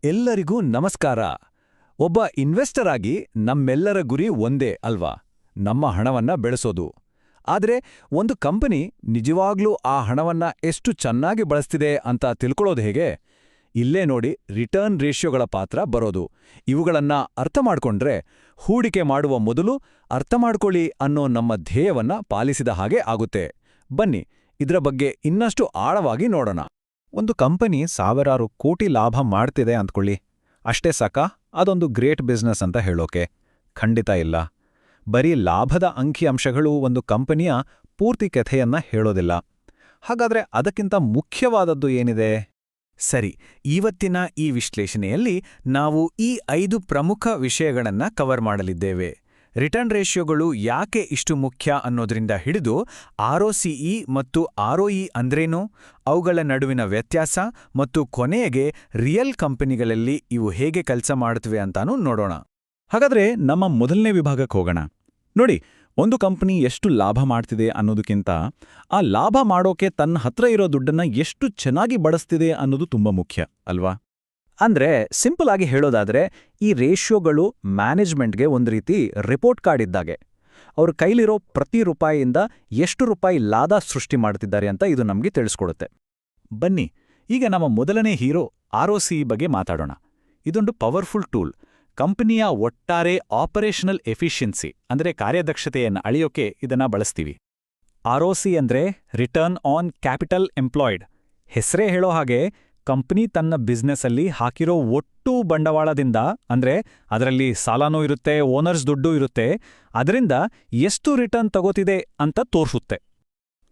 ಎಲ್ಲರಿಗೂ ನಮಸ್ಕಾರ. ಒಬ್ಬ ಇನ್ವೆಸ್ಟರ್ ಆಗಿ ನಮ್ಮೆಲ್ಲರ ಗುರಿ ಒಂದೇ ಅಲ್ವಾ? ನಮ್ಮ ಹಣವನ್ನ ಬೆಳೆಸೋದು. ಆದ್ರೆ ಒಂದು ಕಂಪನಿ ನಿಜವಾಗ್ಲೂ ಆ ಹಣವನ್ನ ಎಷ್ಟು ಚೆನ್ನಾಗಿ ಬಳಸ್ತಿದೆ ಅಂತ ತಿಳ್ಕೊಳ್ಳೋದು ಹೇಗೆ? ಇಲ್ಲೇ ನೋಡಿ ರಿಟರ್ನ್ ರೇಷಿಯೋಗಳ ಪಾತ್ರ ಬರೋದು. ಇವುಗಳನ್ನ ಅರ್ಥ ಮಾಡ್ಕೊಂಡ್ರೆ ಹೂಡಿಕೆ ಮಾಡುವ ಮೊದಲು ಅರ್ಥ ಮಾಡ್ಕೊಳ್ಳಿ ಅನ್ನೋ ನಮ್ಮ ಧ್ಯೇಯವನ್ನ ಪಾಲಿಸಿದ ಹಾಗೆ ಆಗುತ್ತೆ. ಬನ್ನಿ ಇದ್ರ ಬಗ್ಗೆ ಇನ್ನಷ್ಟು ಆಳವಾಗಿ ನೋಡೋಣ. ಒಂದು ಕಂಪನಿ ಸಾವಿರಾರು ಕೋಟಿ ಲಾಭ ಮಾಡ್ತಿದೆ ಅಂದ್ಕೊಳ್ಳಿ. ಅಷ್ಟೇ ಸಾಕಾ ಅದೊಂದು ಗ್ರೇಟ್ ಬಿಸ್ನೆಸ್ ಅಂತ ಹೇಳೋಕೆ? ಖಂಡಿತ ಇಲ್ಲ. ಬರೀ ಲಾಭದ ಅಂಕಿಅಂಶಗಳು ಒಂದು ಕಂಪನಿಯ ಪೂರ್ತಿ ಕಥೆಯನ್ನ ಹೇಳೋದಿಲ್ಲ. ಹಾಗಾದ್ರೆ ಅದಕ್ಕಿಂತ ಮುಖ್ಯವಾದದ್ದು ಏನಿದೆ? ಸರಿ, ಇವತ್ತಿನ ಈ ವಿಶ್ಲೇಷಣೆಯಲ್ಲಿ ನಾವು ಈ 5 ಪ್ರಮುಖ ವಿಷಯಗಳನ್ನ ಕವರ್ ಮಾಡಲಿದ್ದೇವೆ. ರಿಟರ್ನ್ ರೇಷಿಯೋಗಳು ಯಾಕೆ ಇಷ್ಟು ಮುಖ್ಯ ಅನ್ನೋದ್ರಿಂದ ಹಿಡಿದು ಆರ್ಒಸಿಇ ಮತ್ತು ಆರ್ಒಇ ಅಂದ್ರೇನು, ಅವುಗಳ ನಡುವಿನ ವ್ಯತ್ಯಾಸ ಮತ್ತು ಕೊನೆಗೆ ರಿಯಲ್ ಕಂಪನಿಗಳಲ್ಲಿ ಇವು ಹೇಗೆ ಕೆಲಸ ಮಾಡುತ್ತವೆ ಅಂತಾನೂ ನೋಡೋಣ. ಹಾಗಾದ್ರೆ ನಮ್ಮ ಮೊದಲನೇ ವಿಭಾಗಕ್ಕೆ ಹೋಗೋಣ. ನೋಡಿ, ಒಂದು ಕಂಪನಿ ಎಷ್ಟು ಲಾಭ ಮಾಡ್ತಿದೆ ಅನ್ನೋದಕ್ಕಿಂತ ಆ ಲಾಭ ಮಾಡೋಕೆ ತನ್ನ ಹತ್ರ ಇರೋ ದುಡ್ಡನ್ನ ಎಷ್ಟು ಚೆನ್ನಾಗಿ ಬಳಸ್ತಿದೆ ಅನ್ನೋದು ತುಂಬಾ ಮುಖ್ಯ ಅಲ್ವಾ? ಅಂದ್ರೆ ಸಿಂಪಲ್ ಆಗಿ ಹೇಳೋದಾದ್ರೆ ಈ ರೇಷಿಯೋಗಳು ಮ್ಯಾನೇಜ್ಮೆಂಟ್ಗೆ ಒಂದು ರೀತಿ ರಿಪೋರ್ಟ್ ಕಾರ್ಡ್ ಇದ್ದಾಗೆ. ಅವ್ರ ಕೈಲಿರೋ ಪ್ರತಿ ರೂಪಾಯಿಯಿಂದ ಎಷ್ಟು ರೂಪಾಯಿ ಲಾಭ ಸೃಷ್ಟಿ ಮಾಡ್ತಿದ್ದಾರೆ ಅಂತ ಇದು ನಮಗೆ ತಿಳಿಸ್ಕೊಡುತ್ತೆ. ಬನ್ನಿ ಈಗ ನಮ್ಮ ಮೊದಲನೇ ಹೀರೋ ಆರ್ಒಸಿಇ ಬಗ್ಗೆ ಮಾತಾಡೋಣ. ಇದೊಂದು ಪವರ್ಫುಲ್ ಟೂಲ್. ಕಂಪನಿಯ ಒಟ್ಟಾರೆ ಆಪರೇಷನಲ್ ಎಫಿಷಿಯನ್ಸಿ ಅಂದ್ರೆ ಕಾರ್ಯದಕ್ಷತೆಯನ್ನು ಅಳೆಯೋಕೆ ಇದನ್ನ ಬಳಸ್ತೀವಿ. ಆರ್ಒಸಿ ಅಂದ್ರೆ ರಿಟರ್ನ್ ಆನ್ ಕ್ಯಾಪಿಟಲ್ ಎಂಪ್ಲಾಯ್ಡ್. ಹೆಸರೇ ಹೇಳೋ ಹಾಗೆ ಕಂಪನಿ ತನ್ನ ಬಿಸ್ನೆಸ್ಸಲ್ಲಿ ಹಾಕಿರೋ ಒಟ್ಟು ಬಂಡವಾಳದಿಂದ, ಅಂದ್ರೆ ಅದರಲ್ಲಿ ಸಾಲನೂ ಇರುತ್ತೆ, ಓನರ್ಸ್ ದುಡ್ಡು ಇರುತ್ತೆ, ಅದರಿಂದ ಎಷ್ಟು ರಿಟರ್ನ್ ತಗೋತಿದೆ ಅಂತ ತೋರ್ಸುತ್ತೆ.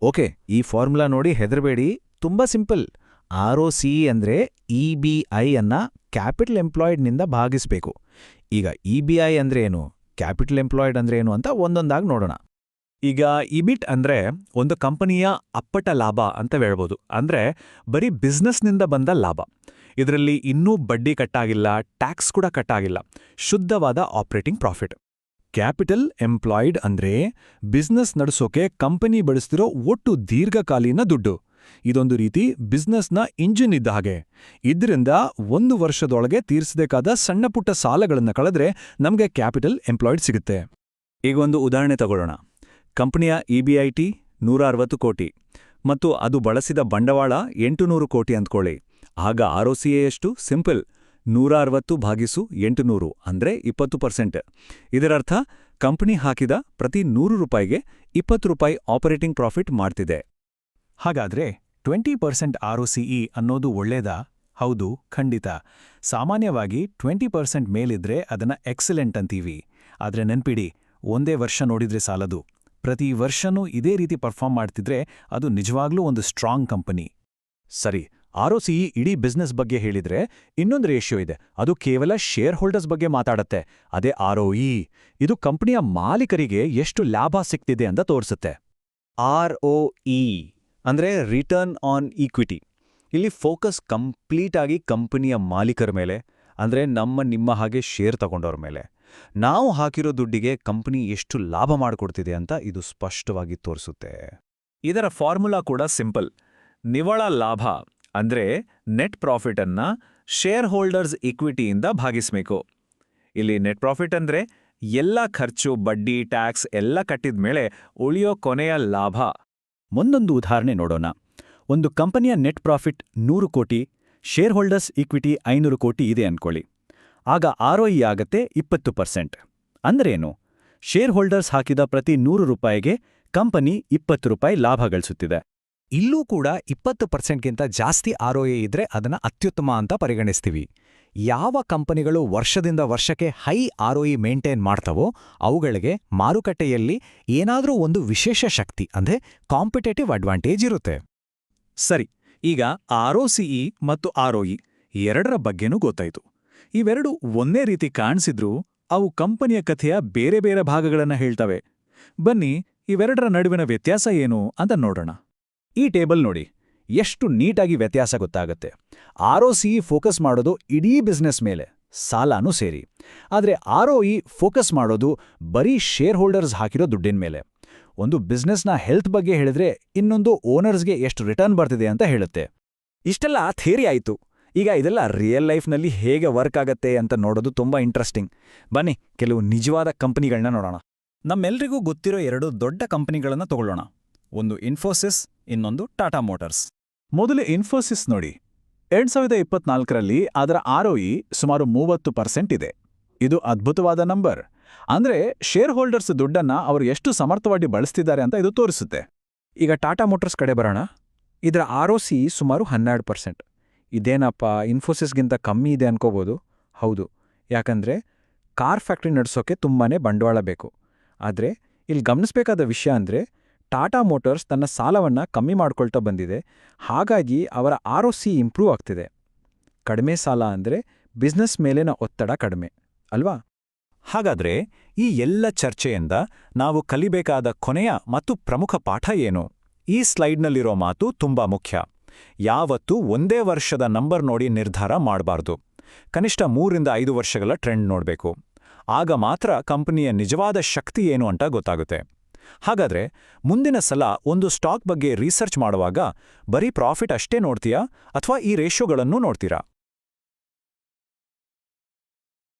ಓಕೆ, ಈ ಫಾರ್ಮುಲಾ ನೋಡಿ ಹೆದರಬೇಡಿ, ತುಂಬಾ ಸಿಂಪಲ್. ಆರ್ಒಸಿಇ ಅಂದ್ರೆ ಇಬಿಐ ಅನ್ನ ಕ್ಯಾಪಿಟಲ್ ಎಂಪ್ಲಾಯ್ಡ್ನಿಂದ ಭಾಗಿಸ್ಬೇಕು. ಈಗ ಇಬಿಐ ಅಂದ್ರೆ ಏನು, ಕ್ಯಾಪಿಟಲ್ ಎಂಪ್ಲಾಯ್ಡ್ ಅಂದ್ರೆ ಏನು ಅಂತ ಒಂದೊಂದಾಗಿ ನೋಡೋಣ. ಈಗ ಇಬಿಟ್ ಅಂದ್ರೆ ಒಂದು ಕಂಪನಿಯ ಅಪ್ಪಟ ಲಾಭ ಅಂತ ಹೇಳ್ಬೋದು. ಅಂದ್ರೆ ಬರೀ ಬಿಸ್ನೆಸ್ನಿಂದ ಬಂದ ಲಾಭ. ಇದರಲ್ಲಿ ಇನ್ನೂ ಬಡ್ಡಿ ಕಟ್ಟಾಗಿಲ್ಲ, ಟ್ಯಾಕ್ಸ್ ಕೂಡ ಕಟ್ಟಾಗಿಲ್ಲ, ಶುದ್ಧವಾದ ಆಪರೇಟಿಂಗ್ ಪ್ರಾಫಿಟ್. ಕ್ಯಾಪಿಟಲ್ ಎಂಪ್ಲಾಯ್ಡ್ ಅಂದ್ರೆ ಬಿಸ್ನೆಸ್ ನಡೆಸೋಕೆ ಕಂಪನಿ ಬಳಸ್ತಿರೋ ಒಟ್ಟು ದೀರ್ಘಕಾಲೀನ ದುಡ್ಡು. ಇದೊಂದು ರೀತಿ ಬಿಸ್ನೆಸ್ನ ಇಂಜಿನ್ ಇದ್ದ ಹಾಗೆ. ಇದರಿಂದ 1 ವರ್ಷದೊಳಗೆ ತೀರಿಸಬೇಕಾದ ಸಣ್ಣಪುಟ್ಟ ಸಾಲಗಳನ್ನು ಕಳೆದ್ರೆ ನಮಗೆ ಕ್ಯಾಪಿಟಲ್ ಎಂಪ್ಲಾಯ್ಡ್ ಸಿಗುತ್ತೆ. ಈಗ ಒಂದು ಉದಾಹರಣೆ ತಗೊಳ್ಳೋಣ. ಕಂಪನಿಯ ಇಬಿಐಟಿ 160 ಕೋಟಿ ಮತ್ತು ಅದು ಬಳಸಿದ ಬಂಡವಾಳ 800 ಕೋಟಿ ಅಂದ್ಕೊಳ್ಳಿ. ಆಗ ಆರ್ಒಸಿಎ ಎಷ್ಟು? ಸಿಂಪಲ್, 160/800 ಅಂದ್ರೆ 20%. ಇದರರ್ಥ ಕಂಪನಿ ಹಾಕಿದ ಪ್ರತಿ 100 ರೂಪಾಯಿಗೆ 20 ರೂಪಾಯಿ ಆಪರೇಟಿಂಗ್ ಪ್ರಾಫಿಟ್ ಮಾಡ್ತಿದೆ. ಹಾಗಾದ್ರೆ 20% ಆರ್ಒಸಿಇ ಅನ್ನೋದು ಒಳ್ಳೇದಾ? ಹೌದು, ಖಂಡಿತ. ಸಾಮಾನ್ಯವಾಗಿ 20% ಮೇಲಿದ್ರೆ ಅದನ್ನ ಎಕ್ಸಲೆಂಟ್ ಅಂತೀವಿ. ಆದ್ರೆ ನೆನ್ಪಿಡಿ, ಒಂದೇ ವರ್ಷ ನೋಡಿದ್ರೆ ಸಾಲದು. ಪ್ರತಿ ವರ್ಷನೂ ಇದೇ ರೀತಿ ಪರ್ಫಾರ್ಮ್ ಮಾಡ್ತಿದ್ರೆ ಅದು ನಿಜವಾಗ್ಲೂ ಒಂದು ಸ್ಟ್ರಾಂಗ್ ಕಂಪನಿ. ಸರಿ, ಆರ್ಒಸಿಇ ಇಡೀ ಬಿಸ್ನೆಸ್ ಬಗ್ಗೆ ಹೇಳಿದ್ರೆ ಇನ್ನೊಂದು ರೇಷಿಯೋ ಇದೆ. ಅದು ಕೇವಲ ಶೇರ್ ಹೋಲ್ಡರ್ಸ್ ಬಗ್ಗೆ ಮಾತಾಡತ್ತೆ. ಅದೇ ಆರ್ಒಇ. ಇದು ಕಂಪನಿಯ ಮಾಲೀಕರಿಗೆ ಎಷ್ಟು ಲಾಭ ಸಿಗ್ತಿದೆ ಅಂತ ತೋರಿಸುತ್ತೆ. ಆರ್ಒಇ ಅಂದ್ರೆ ರಿಟರ್ನ್ ಆನ್ ಈಕ್ವಿಟಿ. ಇಲ್ಲಿ ಫೋಕಸ್ ಕಂಪ್ಲೀಟ್ ಆಗಿ ಕಂಪನಿಯ ಮಾಲೀಕರ ಮೇಲೆ, ಅಂದ್ರೆ ನಿಮ್ಮ ಹಾಗೆ ಶೇರ್ ತಗೊಂಡವ್ರ ಮೇಲೆ. ನಾವು ಹಾಕಿರೋ ದುಡ್ಡಿಗೆ ಕಂಪನಿ ಎಷ್ಟು ಲಾಭ ಮಾಡಿಕೊಡ್ತಿದೆ ಅಂತ ಇದು ಸ್ಪಷ್ಟವಾಗಿ ತೋರಿಸುತ್ತೆ. ಇದರ ಫಾರ್ಮುಲಾ ಕೂಡ ಸಿಂಪಲ್. ನಿವ್ವಳ ಲಾಭ ಅಂದ್ರೆ ನೆಟ್ ಪ್ರಾಫಿಟ್ ಅನ್ನ ಶೇರ್ ಹೋಲ್ಡರ್ಸ್ ಈಕ್ವಿಟಿಯಿಂದ ಭಾಗಿಸ್ಬೇಕು. ಇಲ್ಲಿ ನೆಟ್ ಪ್ರಾಫಿಟ್ ಅಂದ್ರೆ ಎಲ್ಲ ಖರ್ಚು, ಬಡ್ಡಿ, ಟ್ಯಾಕ್ಸ್ ಎಲ್ಲ ಕಟ್ಟಿದ್ಮೇಲೆ ಉಳಿಯೋ ಕೊನೆಯ ಲಾಭ. ಒಂದೊಂದು ಉದಾಹರಣೆ ನೋಡೋಣ. ಒಂದು ಕಂಪನಿಯ ನೆಟ್ ಪ್ರಾಫಿಟ್ 100 ಕೋಟಿ, ಶೇರ್ ಹೋಲ್ಡರ್ಸ್ ಈಕ್ವಿಟಿ 500 ಕೋಟಿ ಇದೆ ಅನ್ಕೊಳ್ಳಿ. ಆಗ ಆರ್ಒಇ ಆಗತ್ತೆ 20%. ಅಂದ್ರೇನು? ಶೇರ್ ಹೋಲ್ಡರ್ಸ್ ಹಾಕಿದ ಪ್ರತಿ 100 ರೂಪಾಯಿಗೆ ಕಂಪನಿ 20 ರೂಪಾಯಿ ಲಾಭ ಗಳಿಸುತ್ತಿದೆ. ಇಲ್ಲೂ ಕೂಡ 20%ಗಿಂತ ಜಾಸ್ತಿ ಆರ್ಒಇ ಇದ್ರೆ ಅದನ್ನ ಅತ್ಯುತ್ತಮ ಅಂತ ಪರಿಗಣಿಸ್ತೀವಿ. ಯಾವ ಕಂಪನಿಗಳು ವರ್ಷದಿಂದ ವರ್ಷಕ್ಕೆ ಹೈ ಆರ್ಒಇ ಮೇಂಟೈನ್ ಮಾಡ್ತವೋ ಅವುಗಳಿಗೆ ಮಾರುಕಟ್ಟೆಯಲ್ಲಿ ಏನಾದರೂ ಒಂದು ವಿಶೇಷ ಶಕ್ತಿ, ಅಂದ್ರೆ ಕಾಂಪಿಟೇಟಿವ್ ಅಡ್ವಾಂಟೇಜ್ ಇರುತ್ತೆ. ಸರಿ, ಈಗ ಆರ್ಒಸಿಇ ಮತ್ತು ಆರ್ಒಇ ಎರಡರ ಬಗ್ಗೆನೂ ಗೊತ್ತಾಯ್ತು. ಇವೆರಡು ಒಂದೇ ರೀತಿ ಕಾಣಿಸಿದ್ರೂ ಅವು ಕಂಪನಿಯ ಕಥೆಯ ಬೇರೆ ಬೇರೆ ಭಾಗಗಳನ್ನ ಹೇಳ್ತವೆ. ಬನ್ನಿ ಇವೆರಡರ ನಡುವಿನ ವ್ಯತ್ಯಾಸ ಏನು ಅಂತ ನೋಡೋಣ. ಈ ಟೇಬಲ್ ನೋಡಿ, ಎಷ್ಟು ನೀಟಾಗಿ ವ್ಯತ್ಯಾಸ ಗೊತ್ತಾಗತ್ತೆ. ಆರ್ಒಸಿಇ ಫೋಕಸ್ ಮಾಡೋದು ಇಡೀ ಬಿಸ್ನೆಸ್ ಮೇಲೆ, ಸಾಲನೂ ಸೇರಿ. ಆದ್ರೆ ಆರ್ಒಇ ಫೋಕಸ್ ಮಾಡೋದು ಬರೀ ಶೇರ್ ಹೋಲ್ಡರ್ಸ್ ಹಾಕಿರೋ ದುಡ್ಡಿನ ಮೇಲೆ. ಒಂದು ಬಿಸ್ನೆಸ್ನ ಹೆಲ್ತ್ ಬಗ್ಗೆ ಹೇಳಿದ್ರೆ ಇನ್ನೊಂದು ಓನರ್ಸ್ಗೆ ಎಷ್ಟು ರಿಟರ್ನ್ ಬರ್ತಿದೆ ಅಂತ ಹೇಳುತ್ತೆ. ಇಷ್ಟೆಲ್ಲ ಥಿಯರಿ ಆಯ್ತು. ಈಗ ಇದೆಲ್ಲ ರಿಯಲ್ ಲೈಫ್ನಲ್ಲಿ ಹೇಗೆ ವರ್ಕ್ ಆಗತ್ತೆ ಅಂತ ನೋಡೋದು ತುಂಬ ಇಂಟ್ರೆಸ್ಟಿಂಗ್. ಬನ್ನಿ ಕೆಲವು ನಿಜವಾದ ಕಂಪನಿಗಳನ್ನ ನೋಡೋಣ. ನಮ್ಮೆಲ್ರಿಗೂ ಗೊತ್ತಿರೋ 2 ದೊಡ್ಡ ಕಂಪನಿಗಳನ್ನ ತಗೊಳ್ಳೋಣ. ಒಂದು ಇನ್ಫೋಸಿಸ್, ಇನ್ನೊಂದು ಟಾಟಾ ಮೋಟಾರ್ಸ್. ಮೊದಲು ಇನ್ಫೋಸಿಸ್ ನೋಡಿ. 2024ರಲ್ಲಿ ಅದರ ROE ಸುಮಾರು 30% ಇದೆ. ಇದು ಅದ್ಭುತವಾದ ನಂಬರ್. ಅಂದ್ರೆ ಶೇರ್ ಹೋಲ್ಡರ್ಸ್ ದುಡ್ಡನ್ನ ಅವರು ಎಷ್ಟು ಸಮರ್ಥವಾಗಿ ಬಳಸ್ತಿದ್ದಾರೆ ಅಂತ ಇದು ತೋರಿಸುತ್ತೆ. ಈಗ ಟಾಟಾ ಮೋಟಾರ್ಸ್ ಕಡೆ ಬರೋಣ. ಇದರ ROC ಸುಮಾರು 12%. ಇದೇನಪ್ಪ ಇನ್ಫೋಸಿಸ್ಗಿಂತ ಕಮ್ಮಿ ಇದೆ ಅನ್ಕೋಬೋದು. ಹೌದು, ಯಾಕಂದ್ರೆ ಕಾರ್ ಫ್ಯಾಕ್ಟ್ರಿ ನಡೆಸೋಕೆ ತುಂಬಾನೇ ಬಂಡವಾಳ ಬೇಕು. ಆದರೆ ಇಲ್ಲಿ ಗಮನಿಸಬೇಕಾದ ವಿಷಯ ಅಂದರೆ ಟಾಟಾ ಮೋಟಾರ್ಸ್ ತನ್ನ ಸಾಲವನ್ನು ಕಮ್ಮಿ ಮಾಡ್ಕೊಳ್ತಾ ಬಂದಿದೆ. ಹಾಗಾಗಿ ಅವರ ROC ಇಂಪ್ರೂವ್ ಆಗ್ತಿದೆ. ಕಡಿಮೆ ಸಾಲ ಅಂದರೆ ಬಿಸ್ನೆಸ್ ಮೇಲಿನ ಒತ್ತಡ ಕಡಿಮೆ ಅಲ್ವಾ? ಹಾಗಾದ್ರೆ ಈ ಎಲ್ಲ ಚರ್ಚೆಯಿಂದ ನಾವು ಕಲಿಬೇಕಾದ ಕೊನೆಯ ಮತ್ತು ಪ್ರಮುಖ ಪಾಠ ಏನು? ಈ ಸ್ಲೈಡ್ನಲ್ಲಿರೋ ಮಾತು ತುಂಬಾ ಮುಖ್ಯ. ಯಾವತ್ತೂ ಒಂದೇ ವರ್ಷದ ನಂಬರ್ ನೋಡಿ ನಿರ್ಧಾರ ಮಾಡಬಾರ್ದು. ಕನಿಷ್ಠ 3-5 ವರ್ಷಗಳ ಟ್ರೆಂಡ್ ನೋಡಬೇಕು. ಆಗ ಮಾತ್ರ ಕಂಪನಿಯ ನಿಜವಾದ ಶಕ್ತಿ ಏನು ಅಂತ ಗೊತ್ತಾಗುತ್ತೆ. ಹಾಗಾದ್ರೆ ಮುಂದಿನ ಸಲ ಒಂದು ಸ್ಟಾಕ್ ಬಗ್ಗೆ ರಿಸರ್ಚ್ ಮಾಡುವಾಗ ಬರೀ ಪ್ರಾಫಿಟ್ ಅಷ್ಟೇ ನೋಡ್ತೀಯಾ ಅಥವಾ ಈ ರೇಷಿಯೋಗಳನ್ನೂ ನೋಡ್ತೀರಾ?